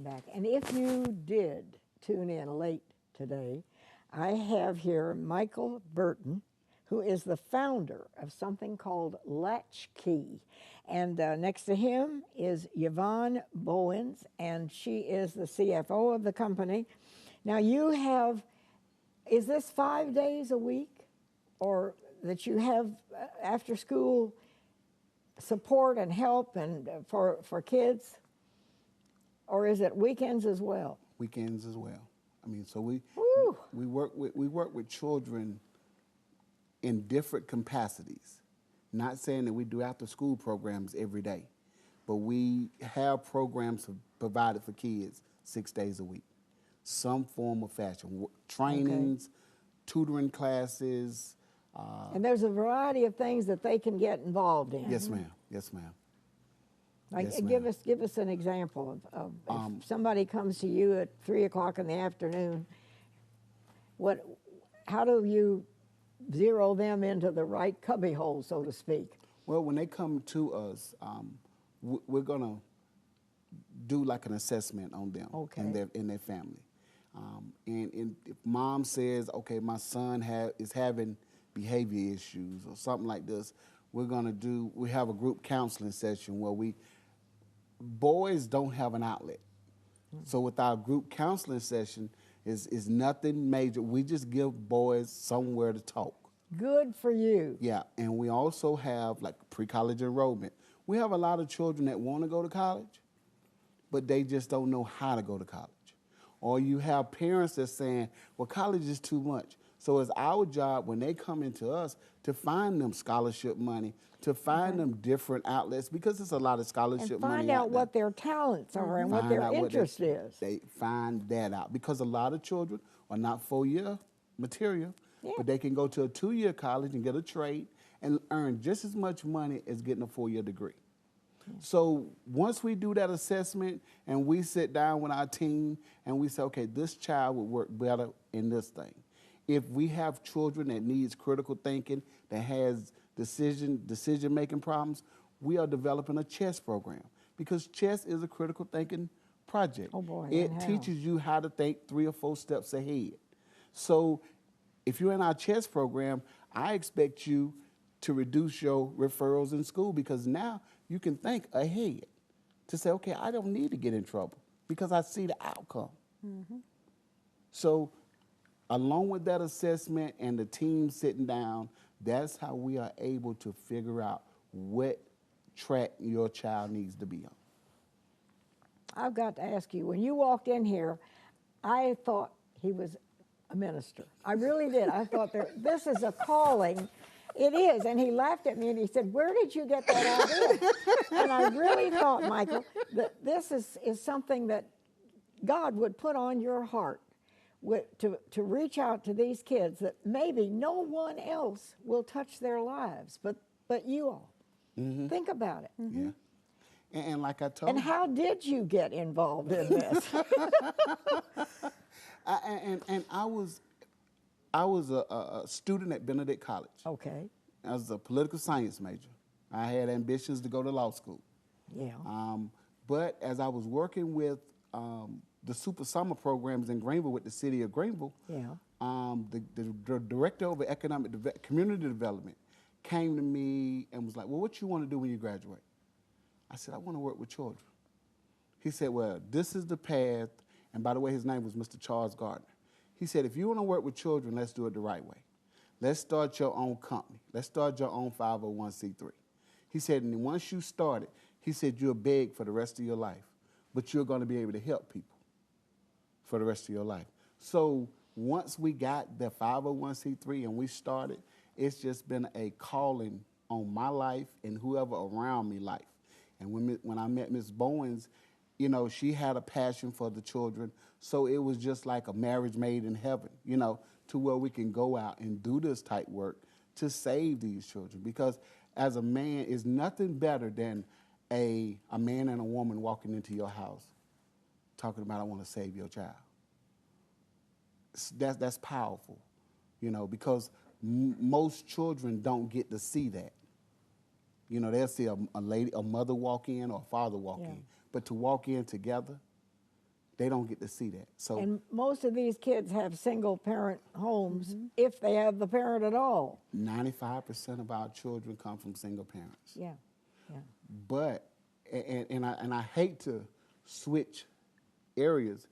back. And if you did tune in late today, I have here Michael Burton, who is the founder of something called Latch. And next to him is Yvonne Bowens, and she is the CFO of the company. Now you have, is this 5 days a week, or that you have after school support and help and for kids, or is it weekends as well? Weekends as well. I mean, so we work with children in different capacities. Not saying that we do after school programs every day, but we have programs provided for kids 6 days a week, some form of fashion, trainings, tutoring classes. And there's a variety of things that they can get involved in. Yes, ma'am. Yes, ma'am. Like, Yes, give us an example of if somebody comes to you at 3 o'clock in the afternoon. How do you zero them into the right cubbyhole, so to speak? Well, when they come to us, we're gonna do like an assessment on them and their family. And if mom says, okay, my son is having behavior issues or something like this, we have a group counseling session where boys don't have an outlet. So with our group counseling session, is nothing major. We just give boys somewhere to talk. Good for you. Yeah, and we also have like pre-college enrollment. We have a lot of children that want to go to college, but they just don't know how to go to college. Or you have parents that's saying, well, college is too much. So it's our job when they come into us to find them scholarship money, to find them different outlets, because there's a lot of scholarship money find out what their talents are and what their interest is. They find that out, because a lot of children are not 4-year material, but they can go to a 2-year college and get a trade and earn just as much money as getting a 4-year degree. So once we do that assessment and we sit down with our team and we say, okay, this child would work better in this thing. If we have children that needs critical thinking, that has decision-making problems, we are developing a chess program, because chess is a critical thinking project. Oh boy, it teaches you how to think 3 or 4 steps ahead. So if you're in our chess program, I expect you to reduce your referrals in school, because now you can think ahead to say, okay, I don't need to get in trouble because I see the outcome. So along with that assessment and the team sitting down, that's how we are able to figure out what track your child needs to be on. I've got to ask you, when you walked in here, I thought he was a minister. I really did. I thought this is a calling. It is. And he laughed at me and he said, where did you get that idea? And I really thought, Michael, that this is something that God would put on your heart to reach out to these kids that maybe no one else will touch their lives, but you all. Think about it. Yeah. And like I told you. And how did you get involved in this? I was a student at Benedict College. Okay. I was a political science major. I had ambitions to go to law school. Yeah. But as I was working with the super summer programs in Greenville with the city of Greenville, the director of community development came to me and was like, well, what you want to do when you graduate? I said, I want to work with children. He said, well, this is the path. And by the way, his name was Mr. Charles Gardner. He said, if you want to work with children, let's do it the right way. Let's start your own company. Let's start your own 501c3. He said, and once you start it, he said, you'll beg for the rest of your life, but you're going to be able to help people for the rest of your life. So once we got the 501c3 and we started, it's just been a calling on my life and whoever around me life. And when I met Miss Bowens, you know, she had a passion for the children. So it was just like a marriage made in heaven, you know, to where we can go out and do this type work to save these children. Because as a man, it's nothing better than a man and a woman walking into your house talking about, I want to save your child. That's powerful, you know, because most children don't get to see that. You know, they'll see a mother walk in or a father walk in. But to walk in together, they don't get to see that. So And most of these kids have single parent homes if they have the parent at all. 95% of our children come from single parents. Yeah, yeah. But and I hate to switch areas,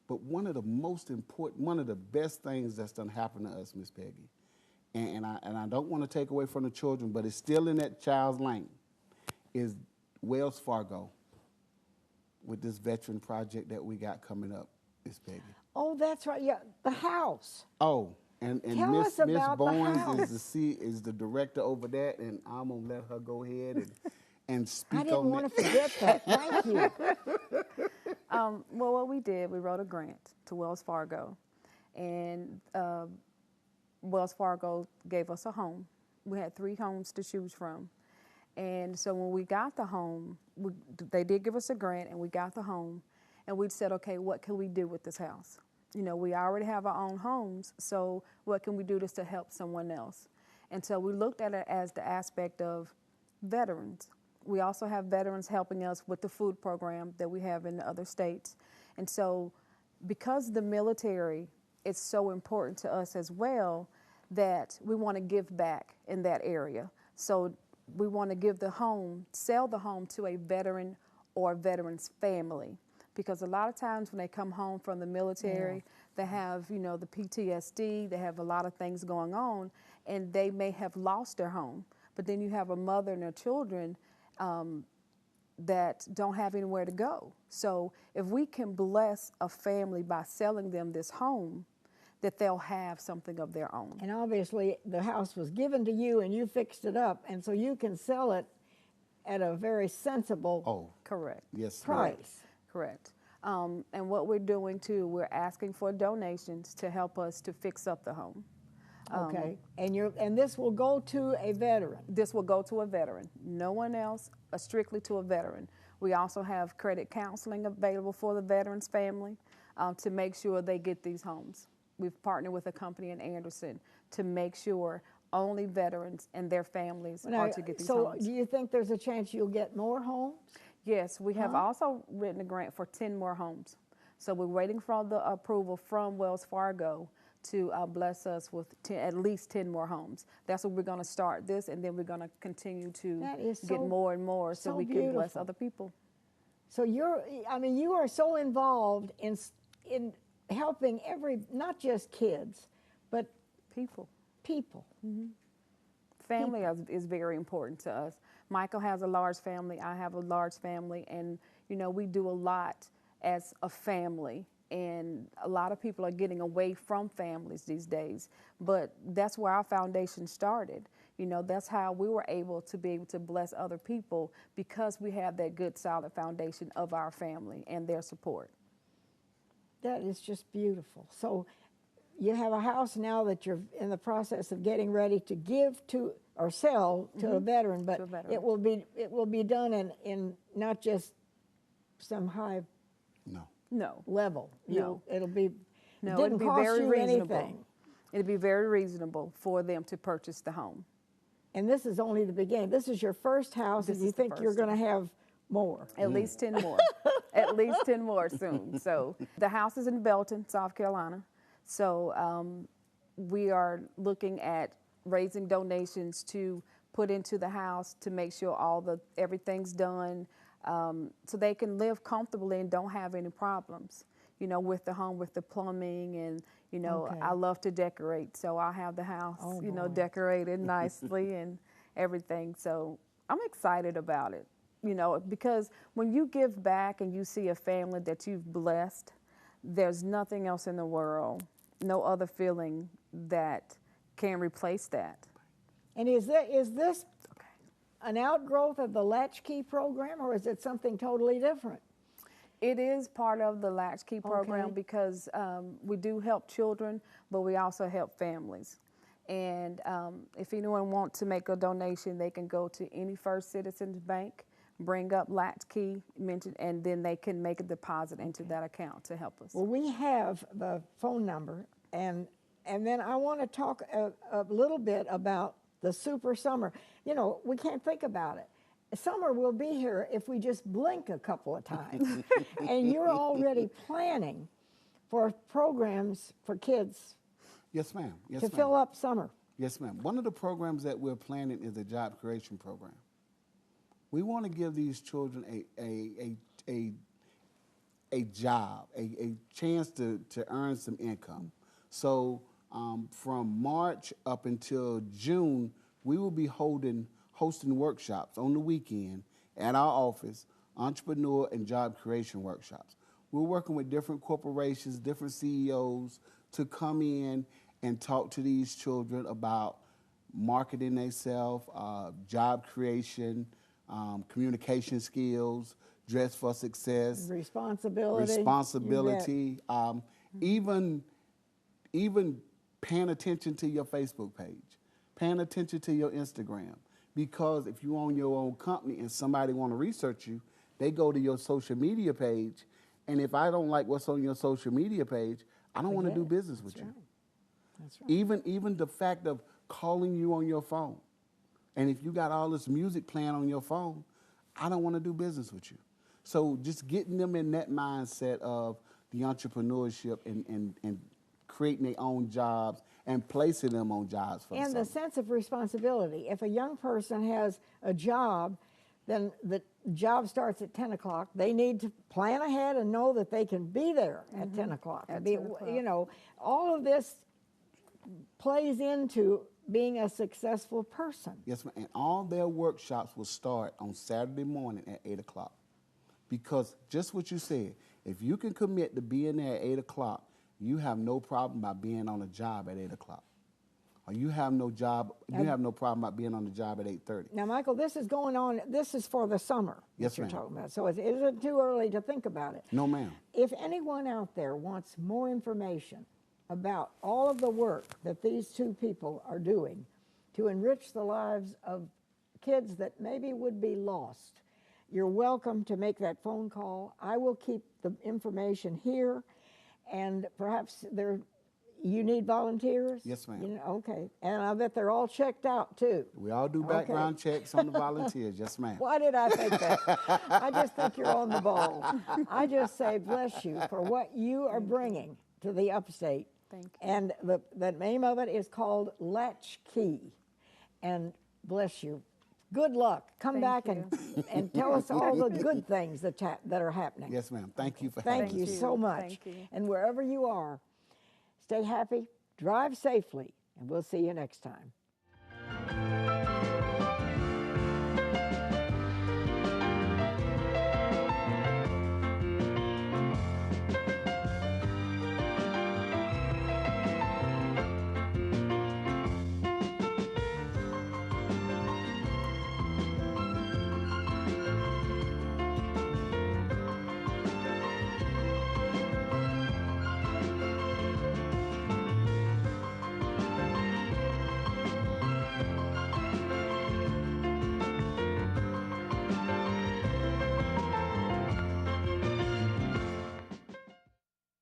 but one of the most important, one of the best things that's done happen to us, Miss Peggy, and I don't want to take away from the children, but it's still in that child's lane, is Wells Fargo with this veteran project that we got coming up, Miss Peggy. Oh, that's right. Yeah, the house. Oh, and Tell Miss us about the Bowens house. is the director over that, and I'm gonna let her go ahead and speak I on didn't that. want to forget that. Thank you. Well, what we did, we wrote a grant to Wells Fargo, and Wells Fargo gave us a home. We had 3 homes to choose from. And so when we got the home, they did give us a grant, and we got the home, and we said, okay, what can we do with this house? You know, we already have our own homes, so what can we do just to help someone else? And so we looked at it as the aspect of veterans. We also have veterans helping us with the food program that we have in the other states. And so because the military is so important to us as well, that we want to give back in that area. So we want to give the home, sell the home to a veteran or a veteran's family. Because a lot of times when they come home from the military, they have, you know, the PTSD, they have a lot of things going on, and they may have lost their home. But then you have a mother and their children that don't have anywhere to go. So if we can bless a family by selling them this home, that they'll have something of their own. And obviously, the house was given to you, and you fixed it up, and so you can sell it at a very sensible Correct. Yes, price. Correct. And what we're doing too, we're asking for donations to help us to fix up the home. Okay, and this will go to a veteran. This will go to a veteran. No one else, strictly to a veteran. We also have credit counseling available for the veteran's family to make sure they get these homes. We've partnered with a company in Anderson to make sure only veterans and their families are to get these homes. So do you think there's a chance you'll get more homes? Yes, we have also written a grant for 10 more homes. So we're waiting for the approval from Wells Fargo to bless us with at least 10 more homes. That's what we're going to start this, and then we're going to continue to get more and more so we can bless other people. So you are so involved in helping not just kids, but people. Mm-hmm. Family is very important to us. Michael has a large family, I have a large family, and you know, we do a lot as a family, and a lot of people are getting away from families these days, but that's where our foundation started. You know, that's how we were able to bless other people, because we have that good solid foundation of our family and their support. That is just beautiful. So you have a house now that you're in the process of getting ready to give to or sell to a veteran, but it will be done in not just some high level. It'll be it'd be cost very you reasonable. anything. It'd be very reasonable for them to purchase the home. And this is only the beginning. This is your first house, and you think you're going to have more. At least 10 more. At least 10 more soon. So the house is in Belton, South Carolina. So we are looking at raising donations to put into the house to make sure everything's done, so they can live comfortably and don't have any problems, you know, with the home, with the plumbing, and you know, I love to decorate, so I have the house, decorated nicely and everything. So I'm excited about it, you know, because when you give back and you see a family that you've blessed, there's nothing else in the world, no other feeling that can replace that. And is this an outgrowth of the Latchkey program, or is it something totally different? It is part of the Latchkey program because we do help children, but we also help families. And if anyone wants to make a donation, they can go to any First Citizens Bank, bring up Latchkey, and then they can make a deposit into that account to help us. Well, we have the phone number, and then I want to talk a little bit about the Super Summer. You know, we can't think about it. summer will be here if we just blink a couple of times. And you're already planning for programs for kids Yes, ma'am. Yes, to ma'am. fill up summer. Yes, ma'am. One of the programs that we're planning is a job creation program. We want to give these children a job, a chance to earn some income. So from March up until June, we will be hosting workshops on the weekend at our office, entrepreneur and job creation workshops. We're working with different corporations, different CEOs to come in and talk to these children about marketing themselves, job creation, communication skills, dress for success, Responsibility. even paying attention to your Facebook page, paying attention to your Instagram. Because if you own your own company and somebody want to research you, they go to your social media page, and if I don't like what's on your social media page, I don't want to do business with you. That's right. Even the fact of calling you on your phone, and if you got all this music playing on your phone, I don't want to do business with you. So just getting them in that mindset of the entrepreneurship and creating their own jobs and placing them on jobs for And the the sense of responsibility. If a young person has a job, then the job starts at 10 o'clock. They need to plan ahead and know that they can be there at 10 o'clock. At 10 o'clock. You know, all of this plays into being a successful person. Yes, ma'am. And all their workshops will start on Saturday morning at 8 o'clock. Because just what you said, if you can commit to being there at 8 o'clock, you have no problem about being on a job at 8 o'clock. Or you have no problem about being on the job at 8:30. Now, Michael, this is going on, this is for the summer Yes, that you're ma'am. talking about. So it isn't too early to think about it. No, ma'am. If anyone out there wants more information about all of the work that these two people are doing to enrich the lives of kids that maybe would be lost, you're welcome to make that phone call. I will keep the information here, and perhaps you need volunteers? Yes, ma'am. You know, okay. And I bet they're all checked out, too. We all do background checks on the volunteers. Yes, ma'am. Why did I think that? I just think you're on the ball. I just say bless you for what you are bringing to the upstate. Thank you. And the name of it is called Latch. And bless you. Good luck. Come Thank back you. and tell us all the good things that are happening. Yes, ma'am. Thank you for having Thank us. you so much. Thank you. And wherever you are, stay happy, drive safely, and we'll see you next time.